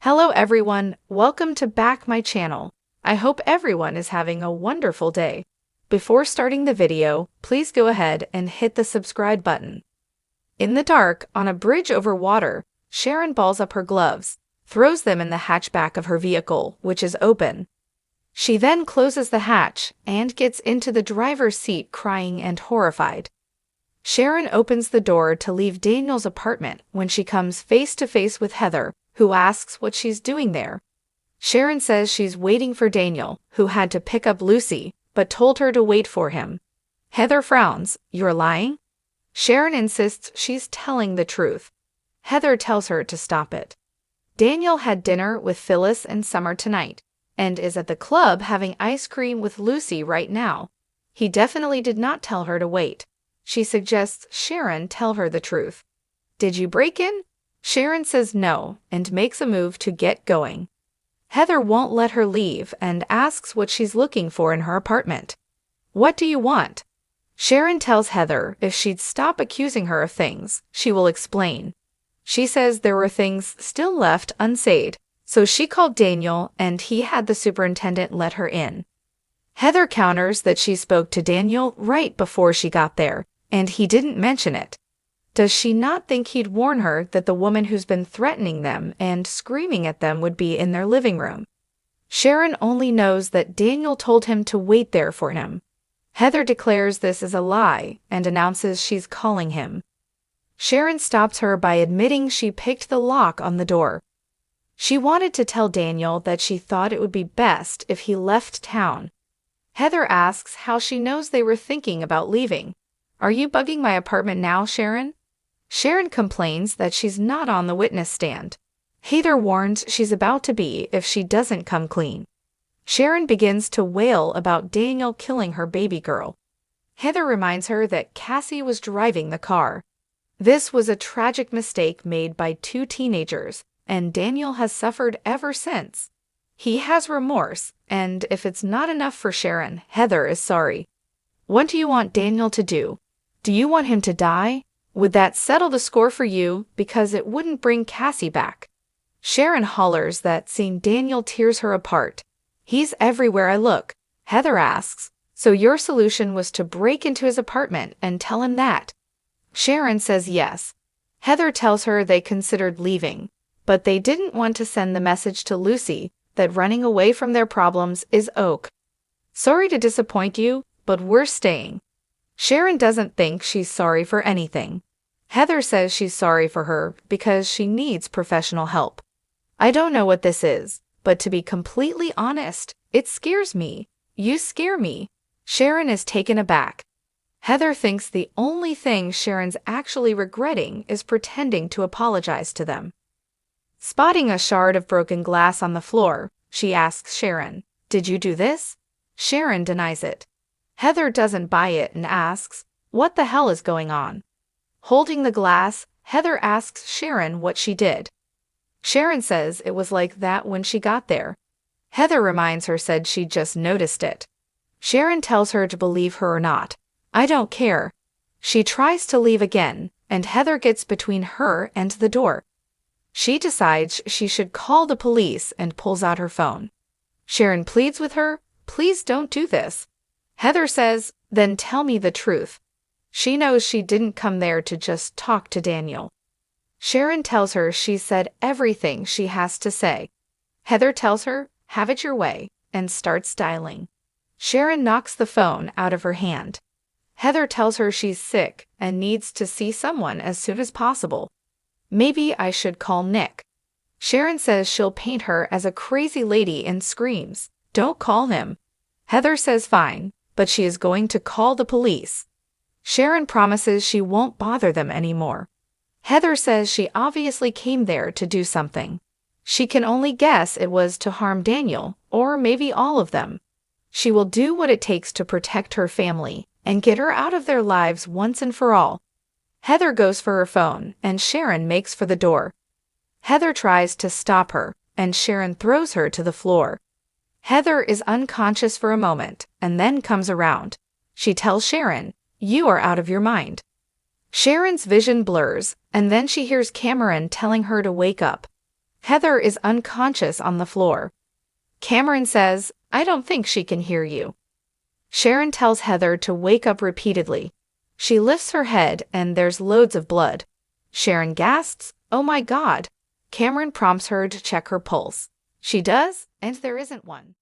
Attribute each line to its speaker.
Speaker 1: Hello everyone, welcome to back my channel. I hope everyone is having a wonderful day. Before starting the video, please go ahead and hit the subscribe button. In the dark, on a bridge over water, Sharon balls up her gloves, throws them in the hatchback of her vehicle, which is open. She then closes the hatch and gets into the driver's seat crying and horrified. Sharon opens the door to leave Daniel's apartment when she comes face to face with Heather, who asks what she's doing there. Sharon says she's waiting for Daniel, who had to pick up Lucy, but told her to wait for him. Heather frowns. "You're lying?" Sharon insists she's telling the truth. Heather tells her to stop it. Daniel had dinner with Phyllis and Summer tonight, and is at the club having ice cream with Lucy right now. He definitely did not tell her to wait. She suggests Sharon tell her the truth. "Did you break in?" Sharon says no and makes a move to get going. Heather won't let her leave and asks what she's looking for in her apartment. "What do you want?" Sharon tells Heather if she'd stop accusing her of things, she will explain. She says there were things still left unsaid, so she called Daniel and he had the superintendent let her in. Heather counters that she spoke to Daniel right before she got there, and he didn't mention it. Does she not think he'd warn her that the woman who's been threatening them and screaming at them would be in their living room? Sharon only knows that Daniel told him to wait there for him. Heather declares this is a lie and announces she's calling him. Sharon stops her by admitting she picked the lock on the door. She wanted to tell Daniel that she thought it would be best if he left town. Heather asks how she knows they were thinking about leaving. "Are you bugging my apartment now, Sharon?" Sharon complains that she's not on the witness stand. Heather warns she's about to be if she doesn't come clean. Sharon begins to wail about Daniel killing her baby girl. Heather reminds her that Cassie was driving the car. This was a tragic mistake made by two teenagers, and Daniel has suffered ever since. He has remorse, and if it's not enough for Sharon, Heather is sorry. "What do you want Daniel to do? Do you want him to die? Would that settle the score for you, because it wouldn't bring Cassie back?" Sharon hollers that seeing Daniel tears her apart. "He's everywhere I look." Heather asks, "So your solution was to break into his apartment and tell him that?" Sharon says yes. Heather tells her they considered leaving, but they didn't want to send the message to Lucy that running away from their problems is ok. "Sorry to disappoint you, but we're staying." Sharon doesn't think she's sorry for anything. Heather says she's sorry for her because she needs professional help. "I don't know what this is, but to be completely honest, it scares me. You scare me." Sharon is taken aback. Heather thinks the only thing Sharon's actually regretting is pretending to apologize to them. Spotting a shard of broken glass on the floor, she asks Sharon, "Did you do this?" Sharon denies it. Heather doesn't buy it and asks, "What the hell is going on?" Holding the glass, Heather asks Sharon what she did. Sharon says it was like that when she got there. Heather reminds her said she just noticed it. Sharon tells her to believe her or not. "I don't care." She tries to leave again, and Heather gets between her and the door. She decides she should call the police and pulls out her phone. Sharon pleads with her, "Please don't do this." Heather says, "Then tell me the truth." She knows she didn't come there to just talk to Daniel. Sharon tells her she said everything she has to say. Heather tells her, "Have it your way," and starts dialing. Sharon knocks the phone out of her hand. Heather tells her she's sick and needs to see someone as soon as possible. "Maybe I should call Nick." Sharon says she'll paint her as a crazy lady and screams, "Don't call him." Heather says fine, but she is going to call the police. Sharon promises she won't bother them anymore. Heather says she obviously came there to do something. She can only guess it was to harm Daniel, or maybe all of them. She will do what it takes to protect her family and get her out of their lives once and for all. Heather goes for her phone, and Sharon makes for the door. Heather tries to stop her, and Sharon throws her to the floor. Heather is unconscious for a moment, and then comes around. She tells Sharon, "You are out of your mind." Sharon's vision blurs, and then she hears Cameron telling her to wake up. Heather is unconscious on the floor. Cameron says, "I don't think she can hear you." Sharon tells Heather to wake up repeatedly. She lifts her head and there's loads of blood. Sharon gasps, "Oh my God." Cameron prompts her to check her pulse. She does, and there isn't one.